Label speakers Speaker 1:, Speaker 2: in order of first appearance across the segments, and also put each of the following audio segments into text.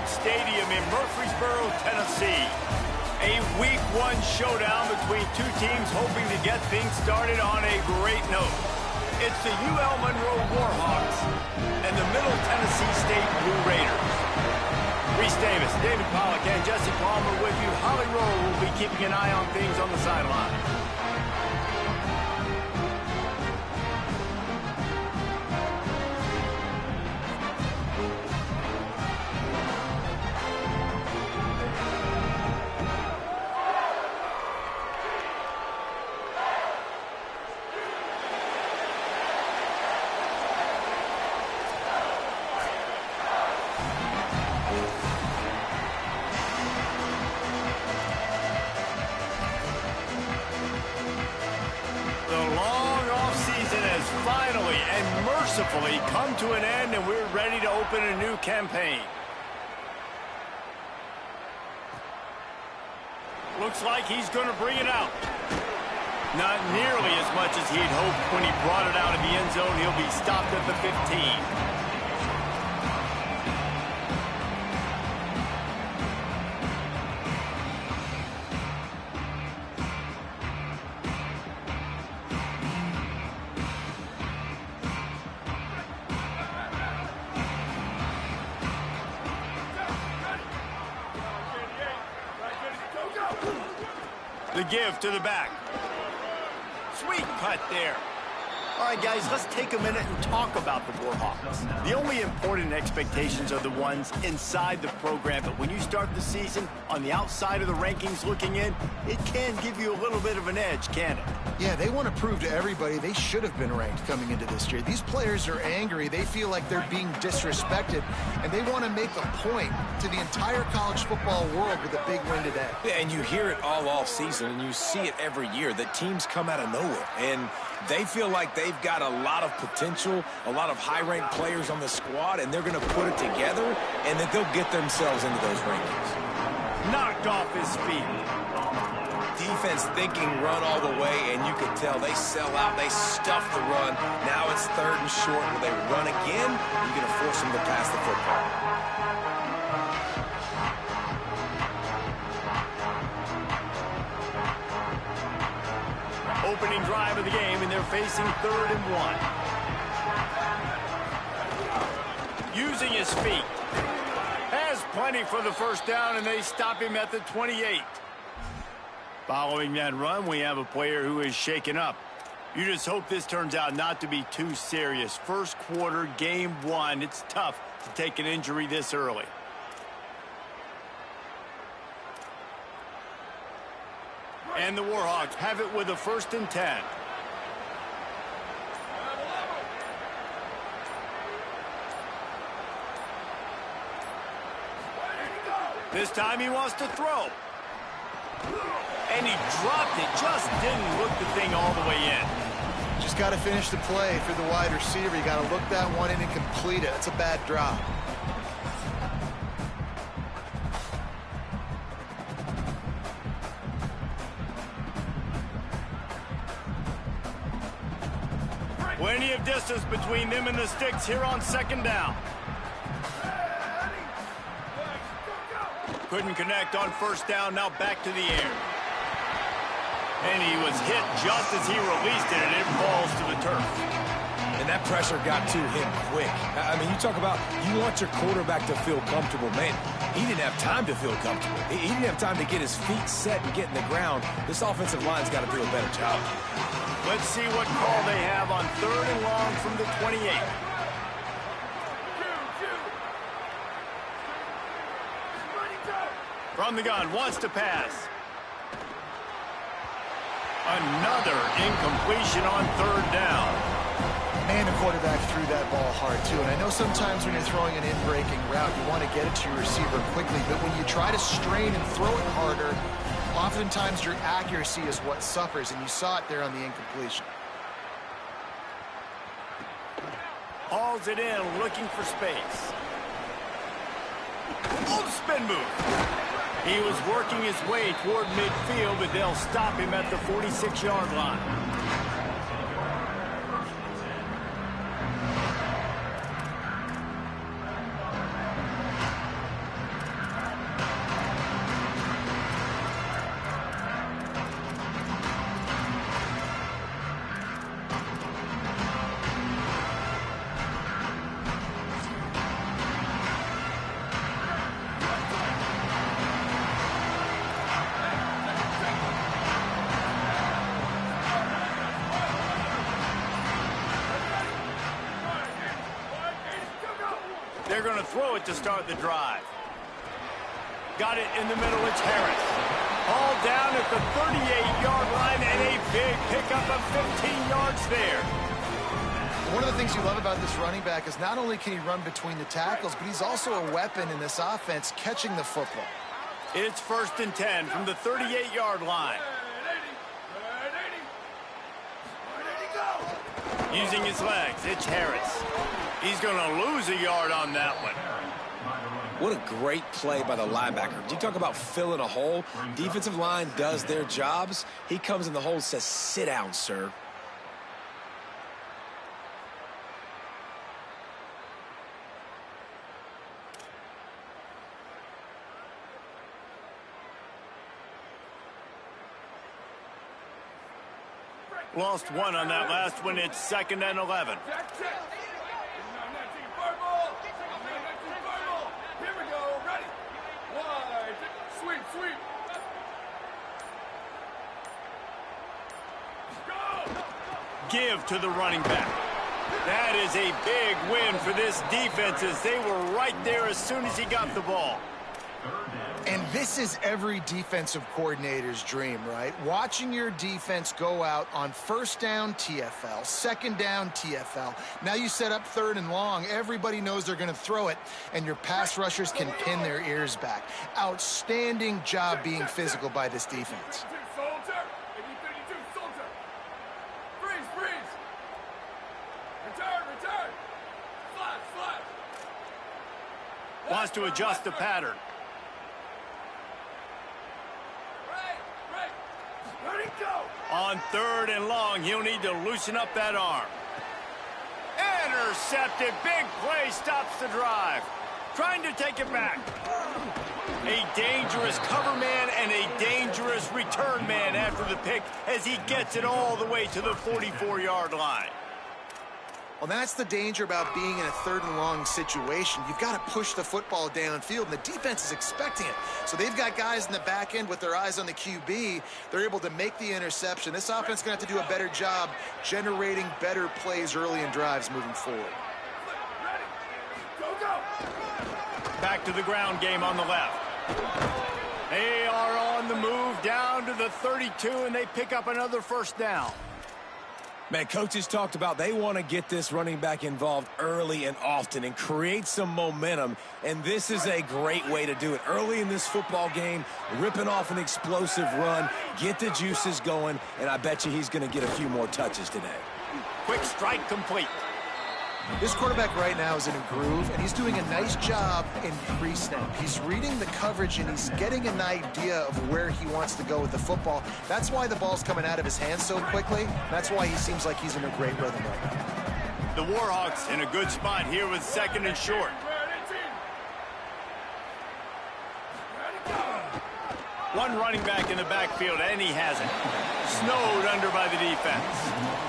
Speaker 1: Stadium in Murfreesboro, Tennessee. A Week 1 showdown between two teams hoping to get things started on a great note. It's the UL Monroe Warhawks and the Middle Tennessee State Blue Raiders. Reese Davis, David Pollack, and Jesse Palmer with you. Holly Rowe will be keeping an eye on things on the sideline. Finally and mercifully come to an end, and we're ready to open a new campaign. Looks like he's going to bring it out. Not nearly as much as he'd hoped when he brought it out of the end zone. He'll be stopped at the 15. The give to the back. Sweet cut there. All right, guys, let's take a minute and talk about the Warhawks. The only important expectations are the ones inside the program, but when you start the season on the outside of the rankings looking in, it can give you a little bit of an edge, can it?
Speaker 2: Yeah, they want to prove to everybody they should have been ranked coming into this year. These players are angry. They feel like they're being disrespected, and they want to make a point to the entire college football world with a big win today.
Speaker 3: Yeah, and you hear it all season, and you see it every year, that teams come out of nowhere, and they feel like they've got a lot of potential, a lot of high-ranked players on the squad, and they're going to put it together, and that they'll get themselves into those rankings.
Speaker 1: Knocked off his feet.
Speaker 3: Defense thinking run all the way, and you can tell they sell out, they stuff the run. Now it's 3rd and short. Will they run again? You're going to force them to pass the football.
Speaker 1: Opening drive of the game, and they're facing 3rd and 1. Using his feet. Has plenty for the first down, and they stop him at the 28. Following that run, we have a player who is shaken up. You just hope this turns out not to be too serious. First quarter, game 1. It's tough to take an injury this early. And the Warhawks have it with a 1st and 10. This time he wants to throw. And he dropped it. Just didn't look the thing all the way in.
Speaker 2: Just got to finish the play for the wide receiver. You got to look that one in and complete it. That's a bad drop.
Speaker 1: Plenty of distance between them and the sticks here on 2nd down. Couldn't connect on 1st down. Now back to the air. And he was hit just as he released it, and it falls to the turf.
Speaker 3: And that pressure got to him quick. I mean, you talk about you want your quarterback to feel comfortable. Man, he didn't have time to feel comfortable. He didn't have time to get his feet set and get in the ground. This offensive line's got to do a better job.
Speaker 1: Let's see what call they have on 3rd and long from the 28. From the gun, wants to pass. Another incompletion on 3rd down.
Speaker 2: Man, the quarterback threw that ball hard, too. And I know sometimes when you're throwing an in-breaking route, you want to get it to your receiver quickly. But when you try to strain and throw it harder, oftentimes your accuracy is what suffers. And you saw it there on the incompletion.
Speaker 1: Hauls it in, looking for space. Oh, the spin move. He was working his way toward midfield, but they'll stop him at the 46-yard line. throw it to start the drive. Got it in the middle, it's Harris. All down at the 38-yard line, and a big pickup of 15 yards there.
Speaker 2: One of the things you love about this running back is not only can he run between the tackles, but he's also a weapon in this offense catching the football.
Speaker 1: It's 1st and 10 from the 38-yard line. Using his legs, it's Harris. He's going to lose a yard on that one.
Speaker 3: What a great play by the linebacker. You talk about filling a hole. Defensive line does their jobs. He comes in the hole and says, sit down, sir.
Speaker 1: Lost one on that last one. It's 2nd and 11. Give to the running back. That is a big win for this defense as they were right there as soon as he got the ball.
Speaker 2: And this is every defensive coordinator's dream, right? Watching your defense go out on 1st down TFL, 2nd down TFL. Now you set up 3rd and long. Everybody knows they're going to throw it, and your pass rushers can pin their ears back. Outstanding job being physical by this defense.
Speaker 1: Wants to adjust the pattern. On 3rd and long, he'll need to loosen up that arm. Intercepted. Big play stops the drive. Trying to take it back. A dangerous cover man and a dangerous return man after the pick as he gets it all the way to the 44-yard line.
Speaker 2: Well, that's the danger about being in a 3rd and long situation. You've got to push the football downfield, and the defense is expecting it. So they've got guys in the back end with their eyes on the QB. They're able to make the interception. This offense is going to have to do a better job generating better plays early in drives moving forward.
Speaker 1: Back to the ground game on the left. They are on the move down to the 32, and they pick up another 1st down.
Speaker 3: Man, coaches talked about they want to get this running back involved early and often and create some momentum, and this is a great way to do it. Early in this football game, ripping off an explosive run, get the juices going, and I bet you he's going to get a few more touches today.
Speaker 1: Quick strike complete.
Speaker 2: This quarterback right now is in a groove, and he's doing a nice job in pre-snap. He's reading the coverage, and he's getting an idea of where he wants to go with the football. That's why the ball's coming out of his hands so quickly. That's why he seems like he's in a great rhythm right now.
Speaker 1: The Warhawks in a good spot here with 2nd and short. One running back in the backfield, and he has it. Snowed under by the defense.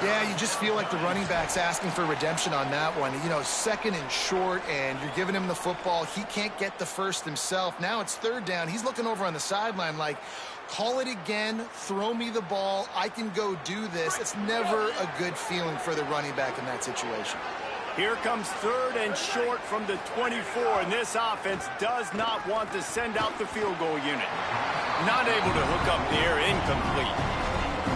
Speaker 2: Yeah, you just feel like the running back's asking for redemption on that one. You know, 2nd and short, and you're giving him the football. He can't get the first himself. Now it's 3rd down. He's looking over on the sideline like, call it again, throw me the ball, I can go do this. It's never a good feeling for the running back in that situation.
Speaker 1: Here comes 3rd and short from the 24, and this offense does not want to send out the field goal unit. Not able to hook up there, incomplete.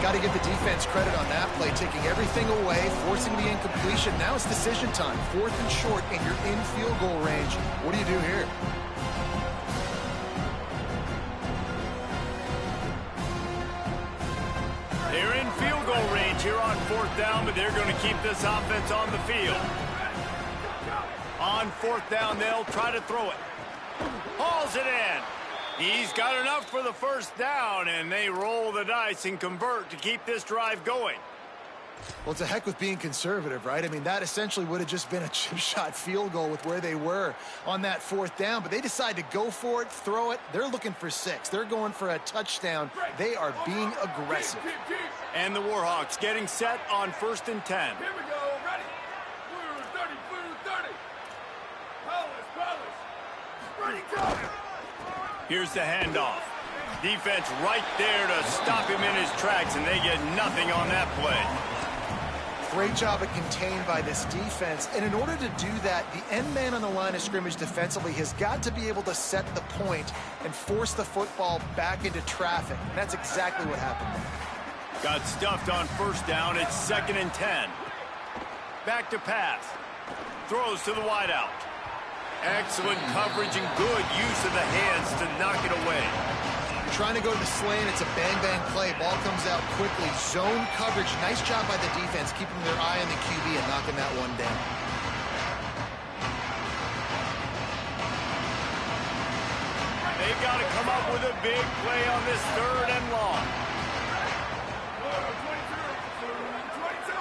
Speaker 2: Got to give the defense credit on that play, taking everything away, forcing the incompletion. Now it's decision time. 4th and short, and you're in field goal range. What do you do here?
Speaker 1: They're in field goal range here on 4th down, but they're going to keep this offense on the field. On 4th down, they'll try to throw it. Hauls it in. He's got enough for the 1st down, and they roll the dice and convert to keep this drive going.
Speaker 2: Well, to heck with being conservative, right? I mean, that essentially would have just been a chip shot field goal with where they were on that 4th down, but they decide to go for it, throw it. They're looking for 6. They're going for a touchdown. They are being aggressive.
Speaker 1: And the Warhawks getting set on 1st and 10.
Speaker 4: Here we go, ready. Blue 30. Polish. Ready, go.
Speaker 1: Here's the handoff. Defense right there to stop him in his tracks, and they get nothing on that play.
Speaker 2: Great job of contained by this defense. And in order to do that, the end man on the line of scrimmage defensively has got to be able to set the point and force the football back into traffic. And that's exactly what happened there.
Speaker 1: Got stuffed on first down. It's 2nd and 10. Back to pass. Throws to the wideout. Excellent coverage and good use of the hands to knock it away.
Speaker 2: Trying to go to the slant, it's a bang-bang play. Ball comes out quickly. Zone coverage. Nice job by the defense, keeping their eye on the QB and knocking that one down.
Speaker 1: They've got to come up with a big play on this 3rd and long. 22.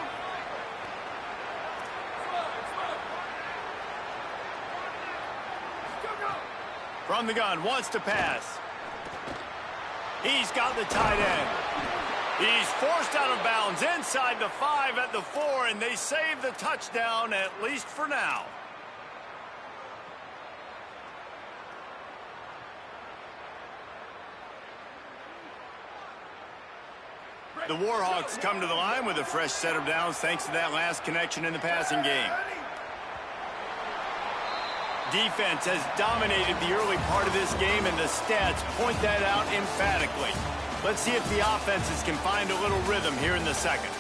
Speaker 1: From the gun, wants to pass. He's got the tight end. He's forced out of bounds inside the 5 at the 4, and they save the touchdown, at least for now. The Warhawks come to the line with a fresh set of downs thanks to that last connection in the passing game. Defense has dominated the early part of this game, and the stats point that out emphatically. Let's see if the offenses can find a little rhythm here in the 2nd.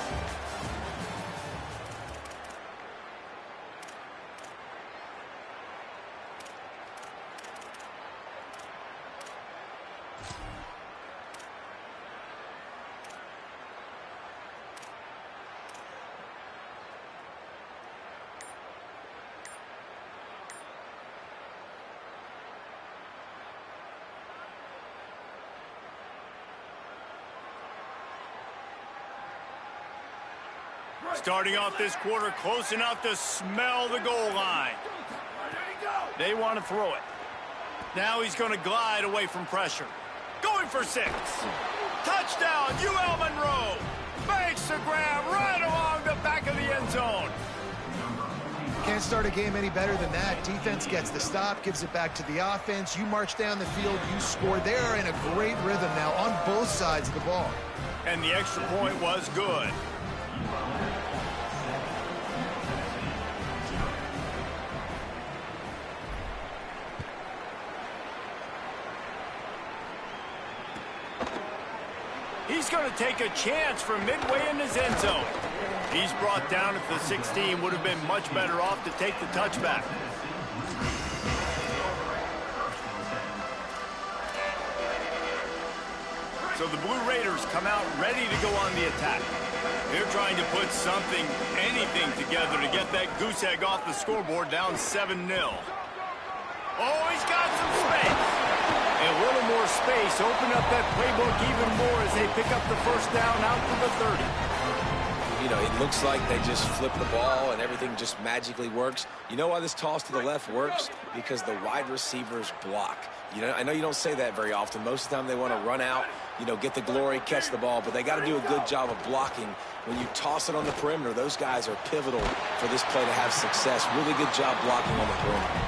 Speaker 1: Starting off this quarter close enough to smell the goal line. They want to throw it. Now he's going to glide away from pressure. Going for 6. Touchdown, UL Monroe. Makes the grab right along the back of the end zone.
Speaker 2: Can't start a game any better than that. Defense gets the stop, gives it back to the offense. You march down the field, you score. They're in a great rhythm now on both sides of the ball.
Speaker 1: And the extra point was good. He's going to take a chance from midway in his end zone. He's brought down at the 16. Would have been much better off to take the touchback. So the Blue Raiders come out ready to go on the attack. They're trying to put something, anything together to get that goose egg off the scoreboard down 7-0. Oh, he's got some space. And a little more space. Open up that playbook even more as they pick up the first down out to the 30.
Speaker 3: You know, it looks like they just flip the ball and everything just magically works. You know why this toss to the left works? Because the wide receivers block. You know, I know you don't say that very often. Most of the time they want to run out, you know, get the glory, catch the ball, but they got to do a good job of blocking. When you toss it on the perimeter, those guys are pivotal for this play to have success. Really good job blocking on the perimeter.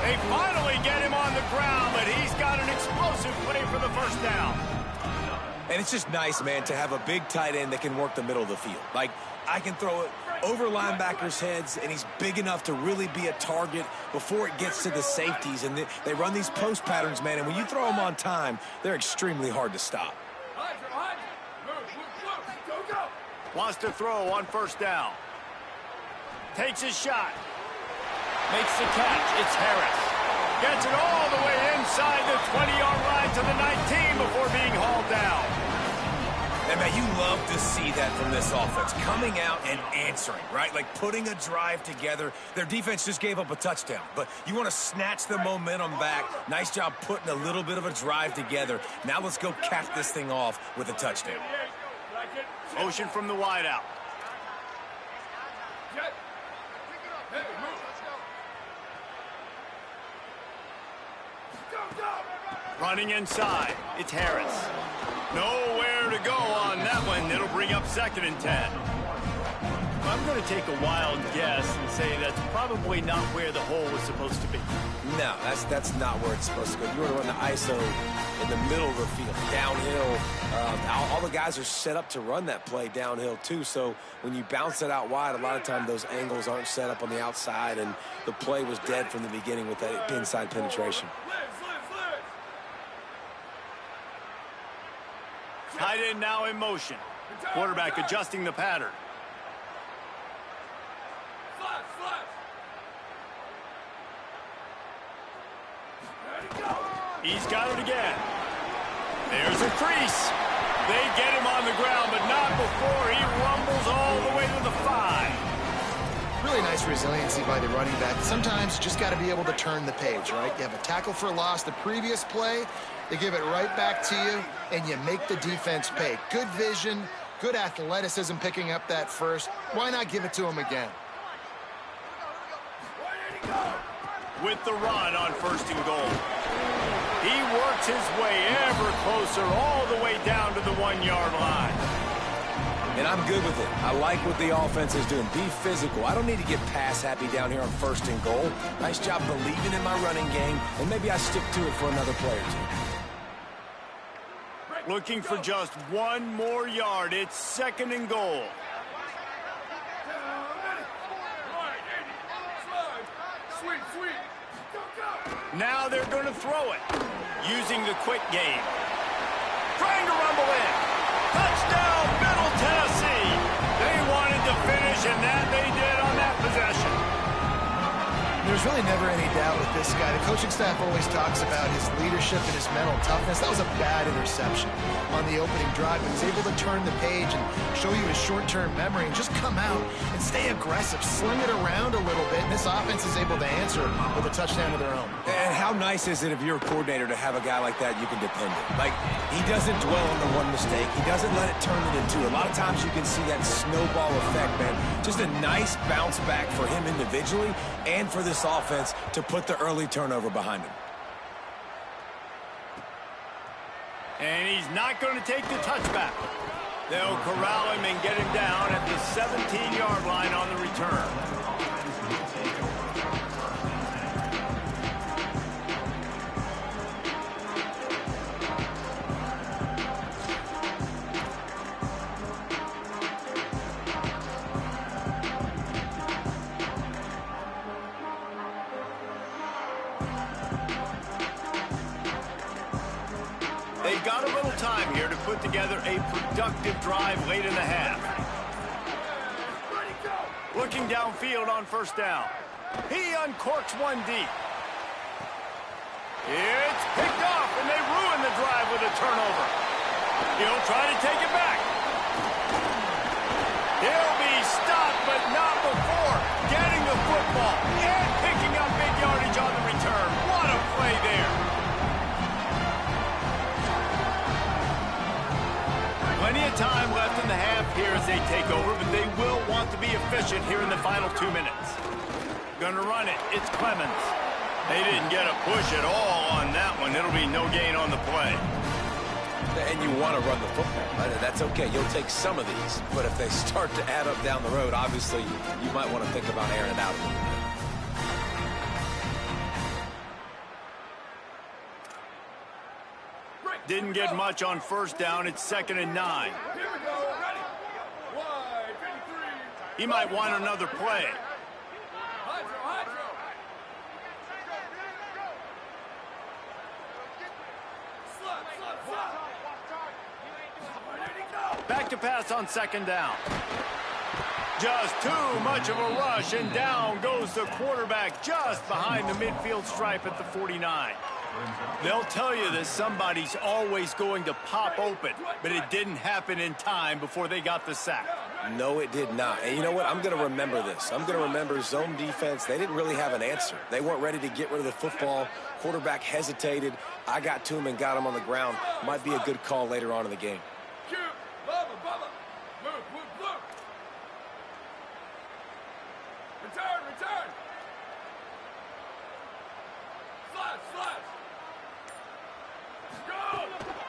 Speaker 1: They finally get him on the ground, but he's got an explosive play for the first down.
Speaker 3: And it's just nice, man, to have a big tight end that can work the middle of the field. Like, I can throw it over linebackers' heads, and he's big enough to really be a target before it gets to the safeties. And they run these post patterns, man, and when you throw them on time, they're extremely hard to stop.
Speaker 1: Wants to throw on first down. Takes his shot. Makes the catch. It's Harris. Gets it all the way inside the 20-yard line to the 19 before being hauled down.
Speaker 3: And, man, you love to see that from this offense. Coming out and answering, right? Like putting a drive together. Their defense just gave up a touchdown. But you want to snatch the momentum back. Nice job putting a little bit of a drive together. Now let's go cap this thing off with a touchdown.
Speaker 1: Motion from the wideout. Running inside. It's Harris. Nowhere to go on that one. It'll bring up 2nd and 10. I'm going to take a wild guess and say that's probably not where the hole was supposed to be.
Speaker 3: No, that's not where it's supposed to go. You want to run the ISO in the middle of the field, downhill. All the guys are set up to run that play downhill too, so when you bounce it out wide, a lot of times those angles aren't set up on the outside, and the play was dead from the beginning with that inside penetration.
Speaker 1: Tight end now in motion. Quarterback adjusting the pattern. He's got it again. There's a crease. They get him on the ground, but not before he rumbles all the way to the 5.
Speaker 2: Really nice resiliency by the running back. Sometimes you just got to be able to turn the page, right? You have a tackle for loss the previous play. They give it right back to you, and you make the defense pay. Good vision, good athleticism picking up that first. Why not give it to him again?
Speaker 1: With the run on 1st and goal. He works his way ever closer all the way down to the 1-yard line.
Speaker 3: And I'm good with it. I like what the offense is doing. Be physical. I don't need to get pass happy down here on 1st and goal. Nice job believing in my running game, and maybe I stick to it for another play or two.
Speaker 1: Looking for just 1 more yard. It's 2nd and goal. Now they're going to throw it. Using the quick game. Trying to rumble in. Touchdown, Middle Tennessee. They wanted to finish, and that they did on that possession.
Speaker 2: There's really never any doubt with this guy. The coaching staff always talks about his leadership and his mental toughness. That was a bad interception on the opening drive. But he's able to turn the page and show you his short-term memory and just come out and stay aggressive, sling it around a little bit, and this offense is able to answer with a touchdown of their own.
Speaker 3: And how nice is it if you're a coordinator to have a guy like that you can depend on? Like, he doesn't dwell on the one mistake. He doesn't let it turn it into. A lot of times you can see that snowball effect, man. Just a nice bounce back for him individually and for this offense to put the early turnover behind him.
Speaker 1: And he's not going to take the touchback. They'll corral him and get him down at the 17-yard line on the return. They've got a little time here to put together a productive drive late in the half. Looking downfield on 1st down. He uncorks one deep. It's picked off, and they ruin the drive with a turnover. He'll try to take it back. He'll be stopped, but not before getting the football and picking up big yardage on the return. What a play there. Plenty of time left in the half here as they take over, but they will want to be efficient here in the final 2 minutes. Gonna run it. It's Clemens. They didn't get a push at all on that one. It'll be no gain on the play.
Speaker 3: And you want to run the football. That's okay. You'll take some of these. But if they start to add up down the road, obviously, you might want to think about airing it out a little bit.
Speaker 1: Didn't get much on 1st down. It's 2nd and 9. He might want another play. Back to pass on 2nd down. Just too much of a rush, and down goes the quarterback just behind the midfield stripe at the 49. They'll tell you that somebody's always going to pop open, but it didn't happen in time before they got the sack.
Speaker 3: No, it did not. And you know what? I'm going to remember this. I'm going to remember zone defense. They didn't really have an answer. They weren't ready to get rid of the football. Quarterback hesitated. I got to him and got him on the ground. Might be a good call later on in the game.
Speaker 4: Return!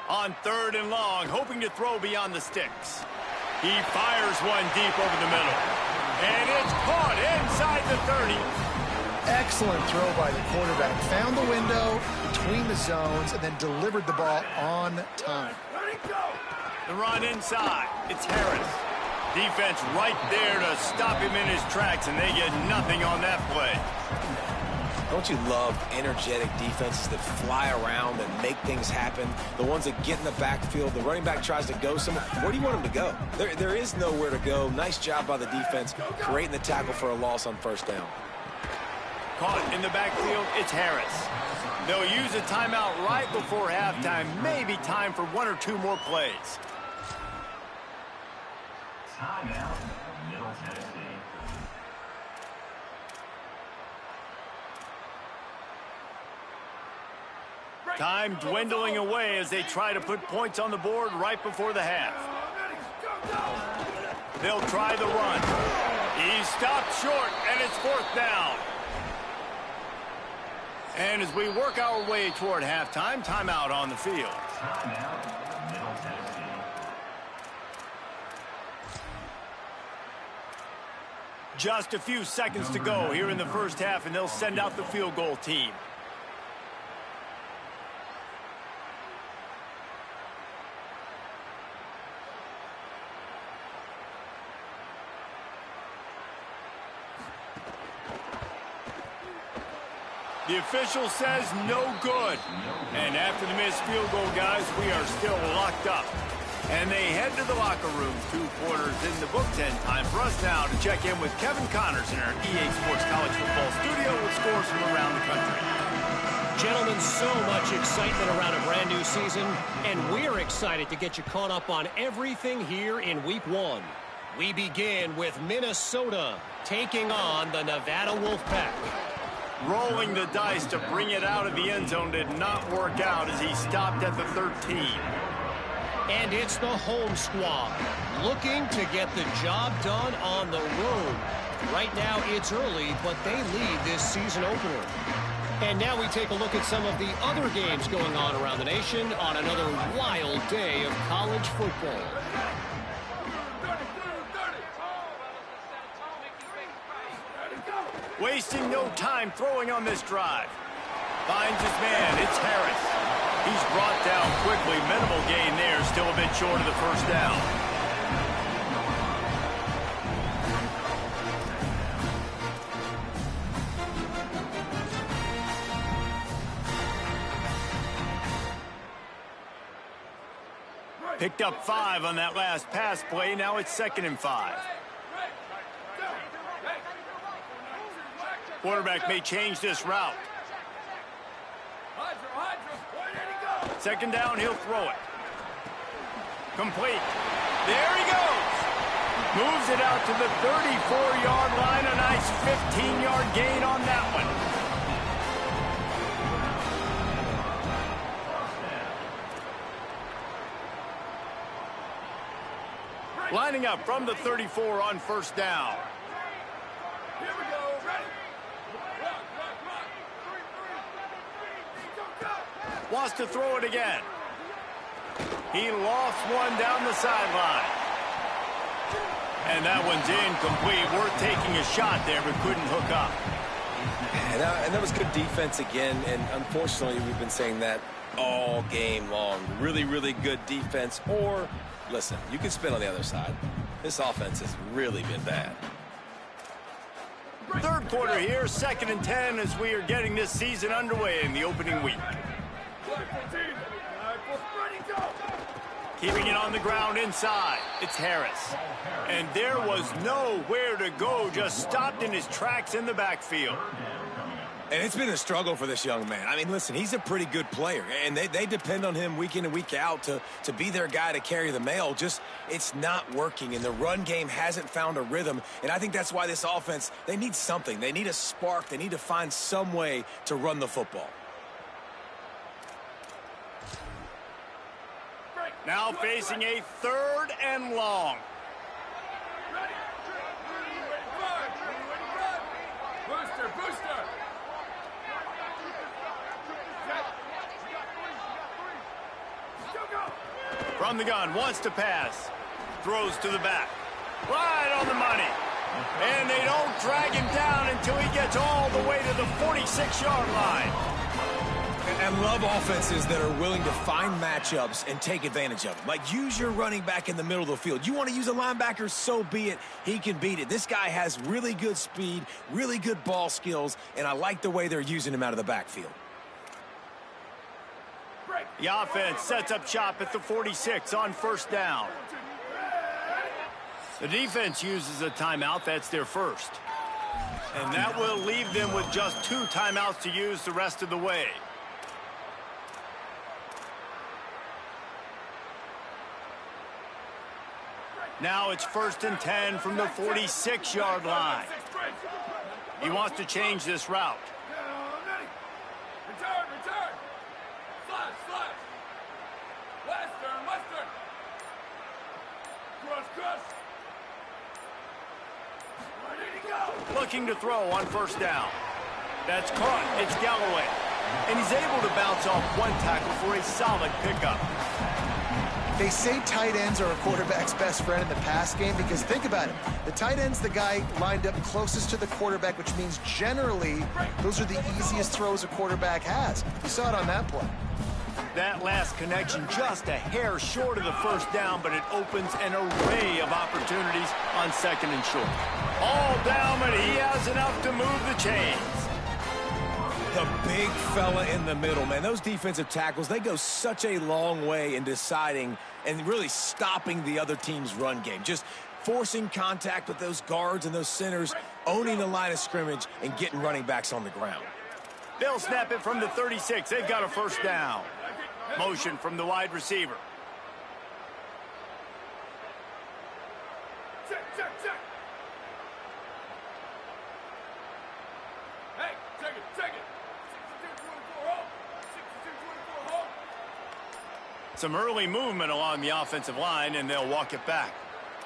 Speaker 1: On 3rd and long, hoping to throw beyond the sticks. He fires one deep over the middle. And it's caught inside the 30.
Speaker 2: Excellent throw by the quarterback. Found the window between the zones and then delivered the ball on time.
Speaker 4: Ready, go!
Speaker 1: The run inside. It's Harris. Defense right there to stop him in his tracks, and they get nothing on that play.
Speaker 3: Don't you love energetic defenses that fly around and make things happen? The ones that get in the backfield, the running back tries to go somewhere. Where do you want him to go? There is nowhere to go. Nice job by the defense, creating the tackle for a loss on first down.
Speaker 1: Caught in the backfield, it's Harris. They'll use a timeout right before halftime. Maybe time for one or two more plays.
Speaker 5: Timeout, Middle Tennessee.
Speaker 1: Time dwindling away as they try to put points on the board right before the half. They'll try the run. He's stopped short, and it's fourth down. And as we work our way toward halftime, timeout on the field.
Speaker 5: Timeout, Middle Tennessee.
Speaker 1: Just a few seconds to go here in the first half, and they'll send out the field goal team. The official says no good. And after the missed field goal, guys, we are still locked up. And they head to the locker room, 2 quarters in the books, and time for us now to check in with Kevin Connors in our EA Sports College Football studio with scores from around the country.
Speaker 6: Gentlemen, so much excitement around a brand new season, and we're excited to get you caught up on everything here in Week 1. We begin with Minnesota taking on the Nevada Wolfpack.
Speaker 1: Rolling the dice to bring it out of the end zone did not work out as he stopped at the 13.
Speaker 6: And it's the home squad looking to get the job done on the road. Right now it's early, but they lead this season opener. And now we take a look at some of the other games going on around the nation on another wild day of college football.
Speaker 1: Wasting no time throwing on this drive. Finds his man. It's Harris. He's brought down quickly. Minimal gain there. Still a bit short of the first down. Picked up 5 on that last pass play. Now it's 2nd and 5. Quarterback may change this route. 2nd down, he'll throw it. Complete. There he goes. Moves it out to the 34-yard line. A nice 15-yard gain on that one. Lining up from the 34 on first down.
Speaker 4: Here we go, ready?
Speaker 1: Wants to throw it again. He lost one down the sideline. And that one's incomplete. Worth taking a shot there, but couldn't hook up.
Speaker 3: And that was good defense again, and unfortunately we've been saying that all game long. Really, really good defense. Or, listen, you can spin on the other side. This offense has really been bad.
Speaker 1: Third quarter here, 2nd and 10 as we are getting this season underway in the opening week. Keeping it on the ground inside. It's Harris. And there was nowhere to go. Just stopped in his tracks in the backfield.
Speaker 3: And it's been a struggle for this young man. I mean, listen, he's a pretty good player, and they depend on him week in and week out to be their guy to carry the mail. Just, it's not working, and the run game hasn't found a rhythm, and I think that's why this offense, they need something. They need a spark. They need to find some way to run the football.
Speaker 1: Now facing a 3rd and long.
Speaker 4: Booster, booster.
Speaker 1: From the gun, wants to pass. Throws to the back. Right on the money. And they don't drag him down until he gets all the way to the 46-yard line.
Speaker 3: And love offenses that are willing to find matchups and take advantage of them. Like, use your running back in the middle of the field. You want to use a linebacker, so be it. He can beat it. This guy has really good speed, really good ball skills, and I like the way they're using him out of the backfield.
Speaker 1: The offense sets up shop at the 46 on first down. The defense uses a timeout. That's their first. And that will leave them with just 2 timeouts to use the rest of the way. Now it's 1st and 10 from the 46-yard line. He wants to change this route.
Speaker 4: Return. Slash. Western. Cross. Where did he go?
Speaker 1: Looking to throw on first down. That's caught. It's Galloway. And he's able to bounce off one tackle for a solid pickup.
Speaker 2: They say tight ends are a quarterback's best friend in the pass game because think about it. The tight end's the guy lined up closest to the quarterback, which means generally those are the easiest throws a quarterback has. You saw it on that play.
Speaker 1: That last connection just a hair short of the first down, but it opens an array of opportunities on 2nd and short. All down, but he has enough to move the chains.
Speaker 3: The big fella in the middle, man. Those defensive tackles, they go such a long way in deciding and really stopping the other team's run game. Just forcing contact with those guards and those centers, owning the line of scrimmage, and getting running backs on the ground.
Speaker 1: They'll snap it from the 36. They've got a first down. Motion from the wide receiver.
Speaker 4: Check. Hey, check it. 62-24 home. 62-24 home.
Speaker 1: Some early movement along the offensive line, and they'll walk it back.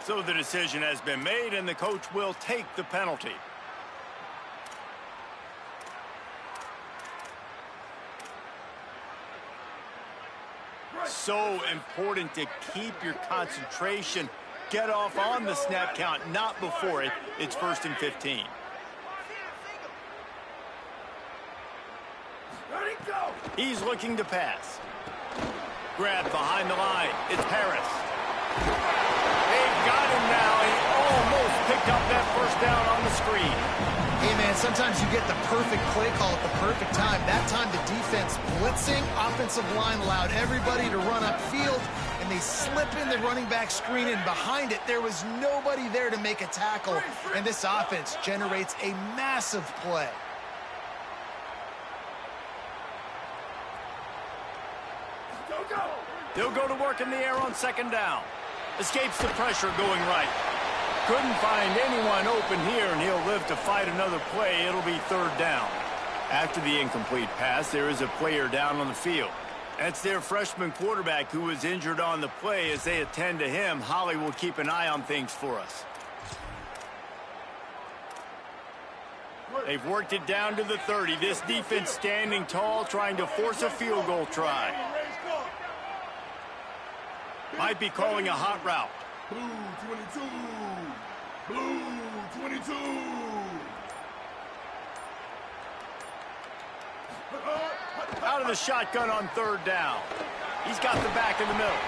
Speaker 1: So the decision has been made, and the coach will take the penalty. So important to keep your concentration. Get off on the snap count, not before it. It's 1st and 15. He's looking to pass. Grabbed behind the line. It's Harris. They've got him now. He almost picked up that first down on the screen.
Speaker 2: Hey, man, sometimes you get the perfect play call at the perfect time. That time the defense blitzing, offensive line allowed everybody to run upfield, and they slip in the running back screen, and behind it, there was nobody there to make a tackle, and this offense generates a massive play.
Speaker 1: They'll go to work in the air on 2nd down. Escapes the pressure going right. Couldn't find anyone open here, and he'll live to fight another play. It'll be 3rd down. After the incomplete pass, there is a player down on the field. That's their freshman quarterback who was injured on the play. As they attend to him, Holly will keep an eye on things for us. They've worked it down to the 30. This defense standing tall, trying to force a field goal try. Might be calling a hot route.
Speaker 4: Blue 22.
Speaker 1: Out of the shotgun on 3rd down. He's got the back in the middle.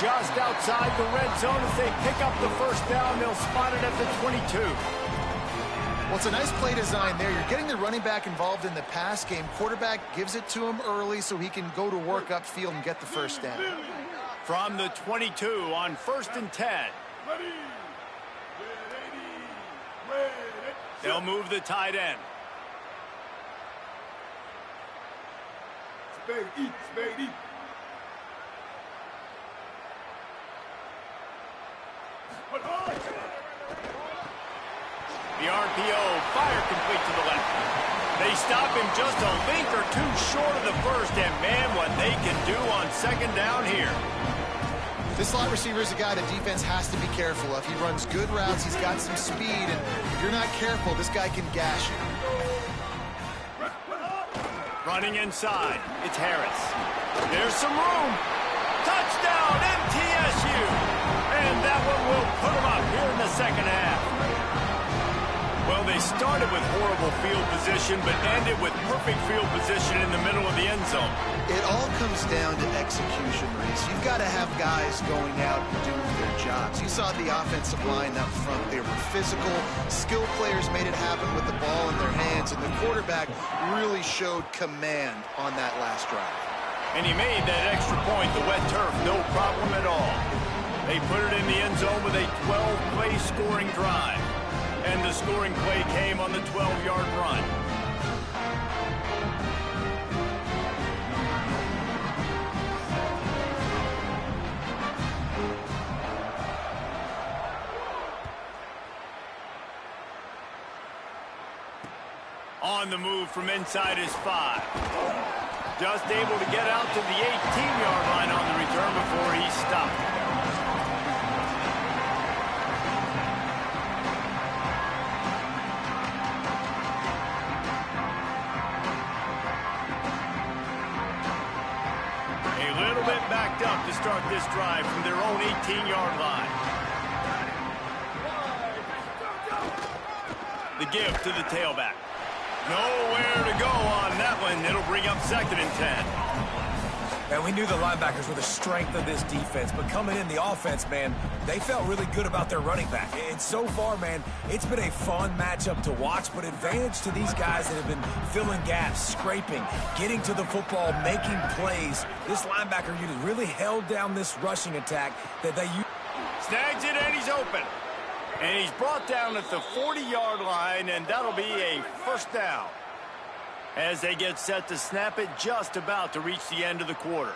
Speaker 1: Just outside the red zone as they pick up the first down. They'll spot it at the 22.
Speaker 2: Well, it's a nice play design there. You're getting the running back involved in the pass game. Quarterback gives it to him early so he can go to work upfield and get the first down.
Speaker 1: From the 22 on 1st and 10. They'll move the tight end.
Speaker 4: Spade.
Speaker 1: The RPO, fire complete to the left. They stop him just a link or two short of the first, and man, what they can do on 2nd down here.
Speaker 2: This slot receiver is a guy the defense has to be careful of. He runs good routes, he's got some speed, and if you're not careful, this guy can gash you.
Speaker 1: Running inside, it's Harris. There's some room. Touchdown, MTSU! And that one will put them up here in the 2nd half. Well, they started with horrible field position, but ended with perfect field position in the middle of the end zone.
Speaker 2: It all comes down to execution, Reese. You've got to have guys going out and doing their jobs. You saw the offensive line up front. They were physical. Skilled players made it happen with the ball in their hands, and the quarterback really showed command on that last drive.
Speaker 1: And he made that extra point, the wet turf, no problem at all. They put it in the end zone with a 12-play scoring drive. And the scoring play came on the 12-yard run. On the move from inside his 5. Just able to get out to the 18-yard line on the return before he stopped. Backed up to start this drive from their own 18-yard line. The give to the tailback. Nowhere to go on that one. It'll bring up 2nd and 10.
Speaker 3: And we knew the linebackers were the strength of this defense, but coming in the offense, man, they felt really good about their running back. And so far, man, it's been a fun matchup to watch, but advantage to these guys that have been filling gaps, scraping, getting to the football, making plays. This linebacker unit really held down this rushing attack that they used.
Speaker 1: Snags it, and he's open. And he's brought down at the 40-yard line, and that'll be a first down. As they get set to snap it, just about to reach the end of the quarter.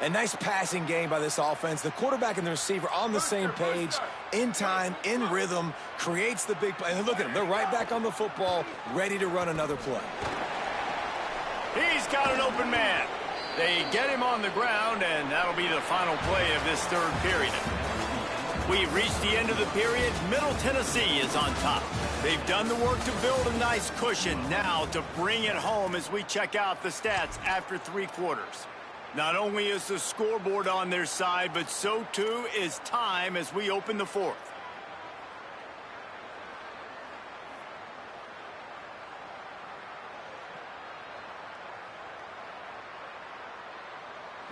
Speaker 3: A nice passing game by this offense. The quarterback and the receiver on the same page, in time, in rhythm, creates the big play. And look at them. They're right back on the football, ready to run another play.
Speaker 1: He's got an open man. They get him on the ground, and that'll be the final play of this third period. We've reached the end of the period. Middle Tennessee is on top. They've done the work to build a nice cushion. Now to bring it home as we check out the stats after 3 quarters. Not only is the scoreboard on their side, but so too is time as we open the 4th.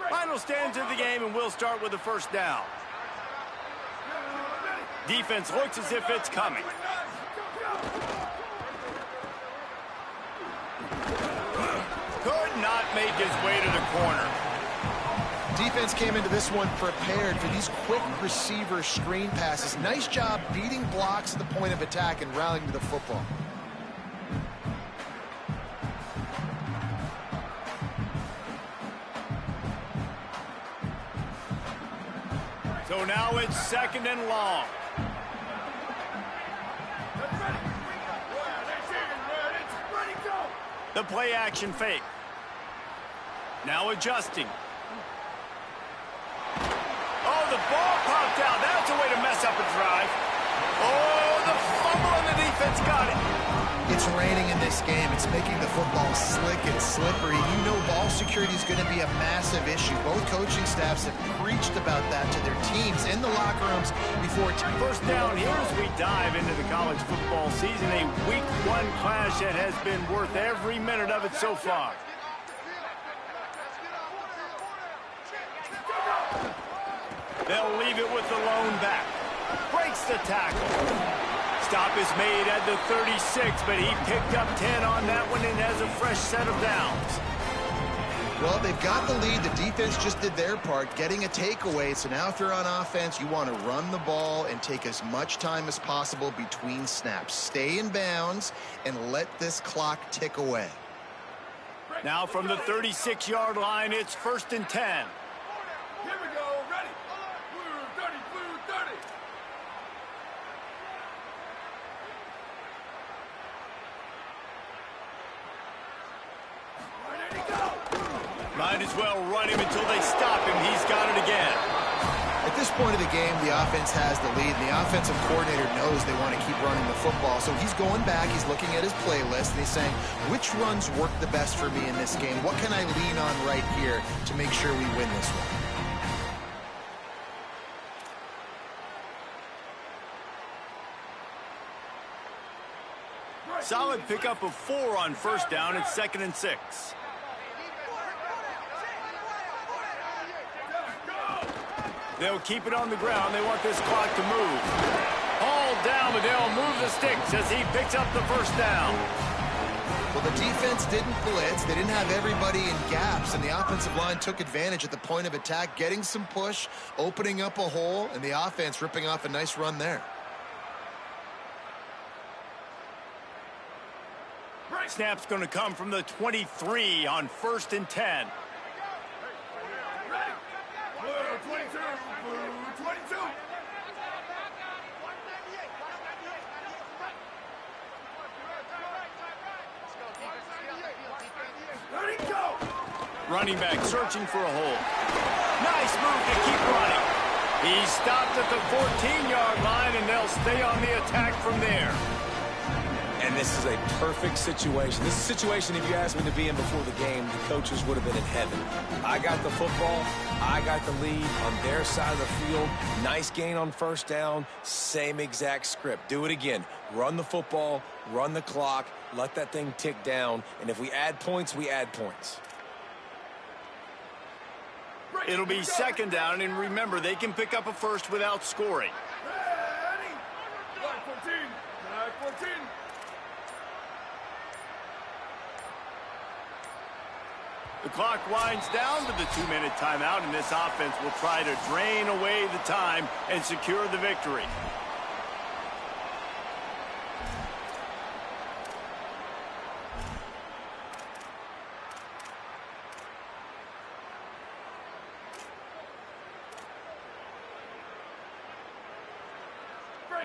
Speaker 1: Final stanza of the game, and we'll start with the first down. Defense looks as if it's coming. Could not make his way to the corner.
Speaker 2: Defense came into this one prepared for these quick receiver screen passes. Nice job beating blocks at the point of attack and rallying to the football.
Speaker 1: So now it's 2nd and long. The play action fake. Now adjusting. Oh, the ball popped out. That's a way to mess up a drive. Oh, the fumble and the defense got it.
Speaker 2: It's raining in this game. It's making the football slick and slippery. You know ball security is going to be a massive issue. Both coaching staffs have preached about that to their teams in the locker rooms before.
Speaker 1: First down here as we dive into the college football season. A week 1 clash that has been worth every minute of it so far. They'll leave it with the lone back. Breaks the tackle. Stop is made at the 36, but he picked up 10 on that one and has a fresh set of downs.
Speaker 2: Well, they've got the lead. The defense just did their part, getting a takeaway. So now if you're on offense, you want to run the ball and take as much time as possible between snaps. Stay in bounds and let this clock tick away.
Speaker 1: Now from the 36-yard line, it's 1st and 10.
Speaker 4: Here we go. Ready. Blue 30, blue 30.
Speaker 1: Might as well run him until they stop him. He's got it again.
Speaker 2: At this point of the game, the offense has the lead, and the offensive coordinator knows they want to keep running the football. So he's going back, he's looking at his playlist, and he's saying, which runs work the best for me in this game? What can I lean on right here to make sure we win this one?
Speaker 1: Solid pickup of 4 on first down. It's 2nd and 6. They'll keep it on the ground. They want this clock to move. Hauled down, but they'll move the sticks as he picks up the first down.
Speaker 2: Well, the defense didn't blitz. They didn't have everybody in gaps, and the offensive line took advantage at the point of attack, getting some push, opening up a hole, and the offense ripping off a nice run there.
Speaker 1: Snap's going to come from the 23 on 1st and 10.
Speaker 4: Blue 22, blue 22. Ready, go!
Speaker 1: Running back searching for a hole. Nice move to keep running. He stopped at the 14-yard line, and they'll stay on the attack from there.
Speaker 3: And this is a perfect situation. This is a situation, if you asked me to be in before the game, the coaches would have been in heaven. I got the football. I got the lead on their side of the field. Nice gain on first down. Same exact script. Do it again. Run the football, run the clock, let that thing tick down. And if we add points, we add points.
Speaker 1: It'll be 2nd down, and remember, they can pick up a first without scoring.
Speaker 4: Ready! Flag 14, flag 14.
Speaker 1: The clock winds down to the 2-minute timeout, and this offense will try to drain away the time and secure the victory.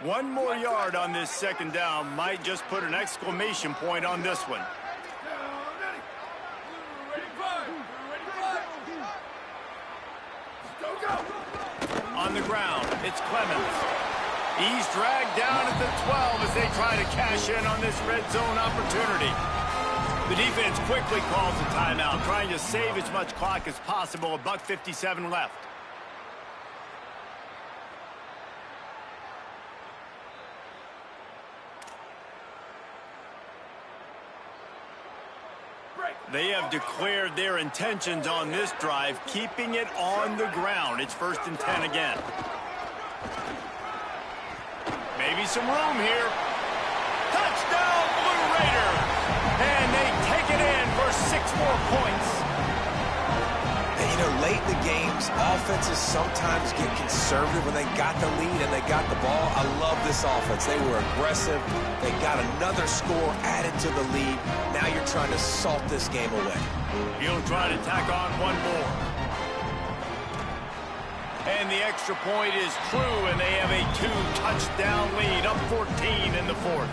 Speaker 1: One more yard on this 2nd down might just put an exclamation point on this one. On the ground, it's Clemens. He's dragged down at the 12 as they try to cash in on this red zone opportunity. The defense quickly calls a timeout, trying to save as much clock as possible. $1:57 left. They have declared their intentions on this drive, keeping it on the ground. It's 1st and 10 again. Maybe some room here. Touchdown, Blue Raiders! And they take it in for 6 more points.
Speaker 3: And, you know, late in the games, offenses sometimes get conservative when they got the lead and they got the ball. I love this offense. They were aggressive. They got another score added to the lead. Now you're trying to salt this game away.
Speaker 1: He'll try to tack on one more. And the extra point is true, and they have a 2-touchdown lead, up 14 in the 4th.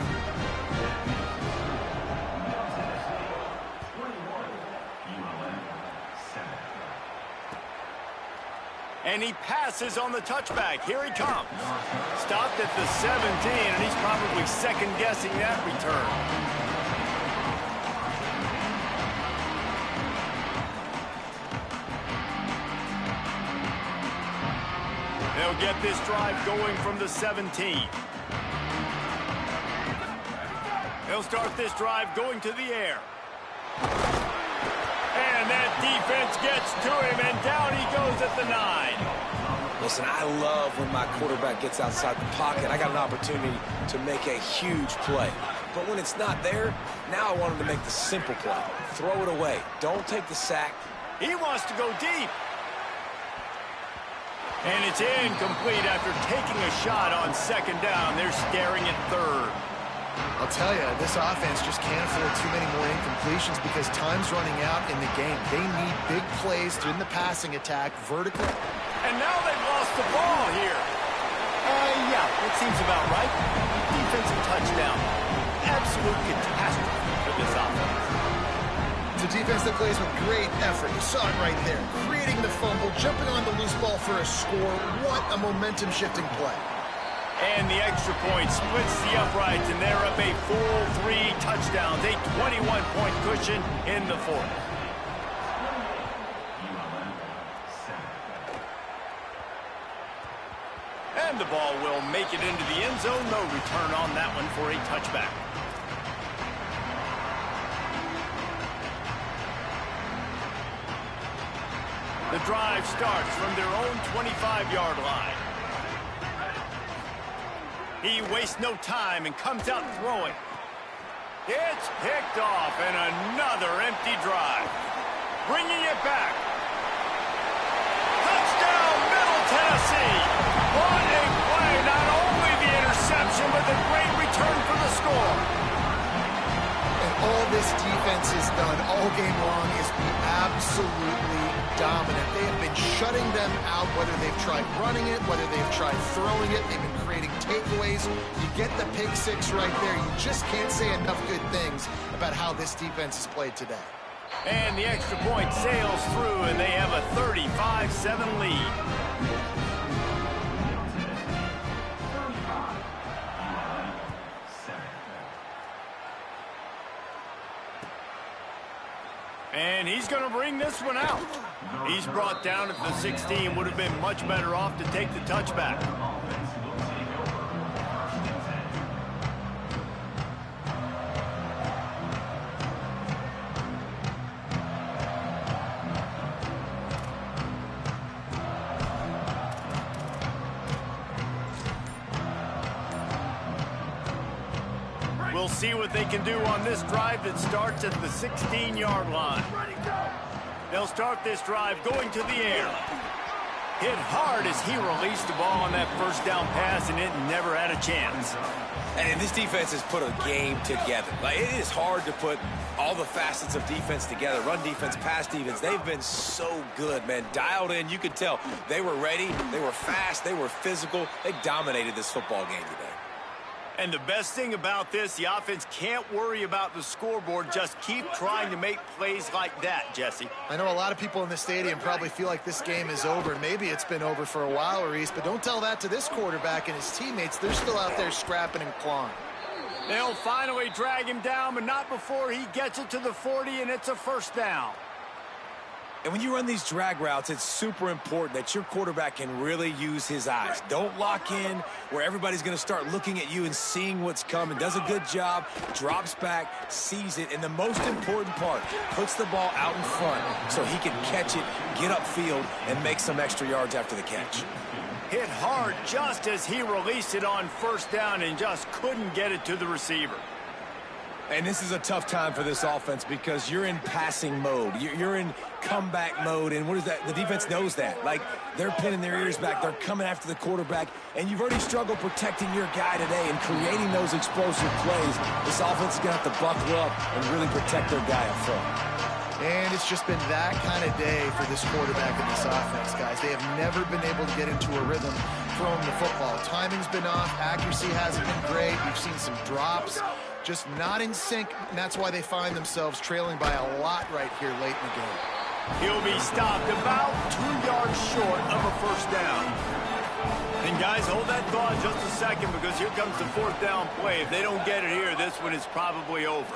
Speaker 1: And he passes on the touchback. Here he comes. Stopped at the 17, and he's probably second-guessing that return. They'll get this drive going from the 17. They'll start this drive going to the air. And that defense gets to him, and down he goes at the 9.
Speaker 3: Listen, I love when my quarterback gets outside the pocket. I got an opportunity to make a huge play. But when it's not there, now I want him to make the simple play. Throw it away. Don't take the sack.
Speaker 1: He wants to go deep. And it's incomplete after taking a shot on 2nd down. They're staring at 3rd.
Speaker 2: I'll tell you, this offense just can't afford too many more incompletions because time's running out in the game. They need big plays in the passing attack, vertically.
Speaker 1: And now they've lost the ball here. Yeah, that seems about right. Defensive touchdown. Absolute catastrophe for this offense.
Speaker 2: It's a defense that plays with great effort. You saw it right there. Creating the fumble, jumping on the loose ball for a score. What a momentum-shifting play.
Speaker 1: And the extra point splits the uprights, and they're up a full 3 touchdowns, a 21-point cushion in the 4th. And the ball will make it into the end zone. No return on that one for a touchback. The drive starts from their own 25-yard line. He wastes no time and comes out throwing. It's picked off, and another empty drive. Bringing it back. Touchdown, Middle Tennessee. What a play. Not only the interception, but the great return for the score.
Speaker 2: And all this defense has done all game long is be absolutely dominant. They have been shutting them out, whether they've tried running it, whether they've tried throwing it. They've been creating takeaways. You get the pick six right there. You just can't say enough good things about how this defense has played today.
Speaker 1: And the extra point sails through, and they have a 35-7 lead. And he's going to bring this one out. He's brought down at the 16. Would have been much better off to take the touchback. We'll see what they can do on this drive that starts at the 16-yard line. They'll start this drive going to the air. Hit hard as he released the ball on that first down pass, and it never had a chance.
Speaker 3: And this defense has put a game together. Like, it is hard to put all the facets of defense together. Run defense, pass defense. They've been so good, man. Dialed in. You could tell they were ready. They were fast. They were physical. They dominated this football game today.
Speaker 1: And the best thing about this, the offense can't worry about the scoreboard. Just keep trying to make plays like that, Jesse.
Speaker 2: I know a lot of people in the stadium probably feel like this game is over. Maybe it's been over for a while, Reese, but don't tell that to this quarterback and his teammates. They're still out there scrapping and clawing.
Speaker 1: They'll finally drag him down, but not before he gets it to the 40, and it's a first down.
Speaker 3: And when you run these drag routes, it's super important that your quarterback can really use his eyes. Don't lock in where everybody's going to start looking at you and seeing what's coming. Does a good job, drops back, sees it, and the most important part, puts the ball out in front so he can catch it, get upfield, and make some extra yards after the catch.
Speaker 1: Hit hard just as he released it on first down and just couldn't get it to the receiver.
Speaker 3: And this is a tough time for this offense because you're in passing mode. You're in comeback mode, and what is that? The defense knows that. Like, they're pinning their ears back. They're coming after the quarterback, and you've already struggled protecting your guy today and creating those explosive plays. This offense is going to have to buckle up and really protect their guy up front.
Speaker 2: And it's just been that kind of day for this quarterback and this offense, guys. They have never been able to get into a rhythm throwing the football. Timing's been off. Accuracy hasn't been great. We've seen some drops. Just not in sync, and that's why they find themselves trailing by a lot right here late in the game.
Speaker 1: He'll be stopped about 2 yards short of a first down. And guys, hold that thought just a second, because here comes the fourth down play. If they don't get it here, this one is probably over.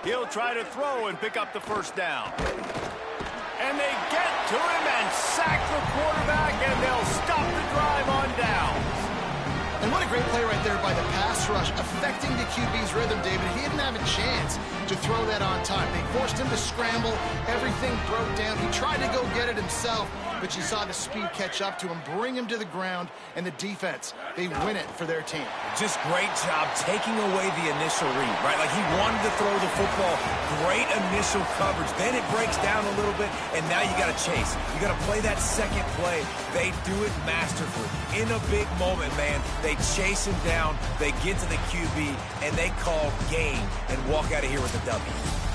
Speaker 1: He'll try to throw and pick up the first down. And they get to him and sack the quarterback, and they'll stop the drive on downs.
Speaker 2: And what a great play right there by the pass rush, affecting the QB's rhythm, David. He didn't have a chance to throw that on time. They forced him to scramble. Everything broke down. He tried to go get it himself, but you saw the speed catch up to him, bring him to the ground, and the defense, they win it for their team.
Speaker 3: Just great job taking away the initial read, right? Like, he wanted to throw the football. Great initial coverage. Then it breaks down a little bit, and now you got to chase. You got to play that second play. They do it masterfully. In a big moment, man, they chase him down, they get to the QB, and they call game and walk out of here with a W.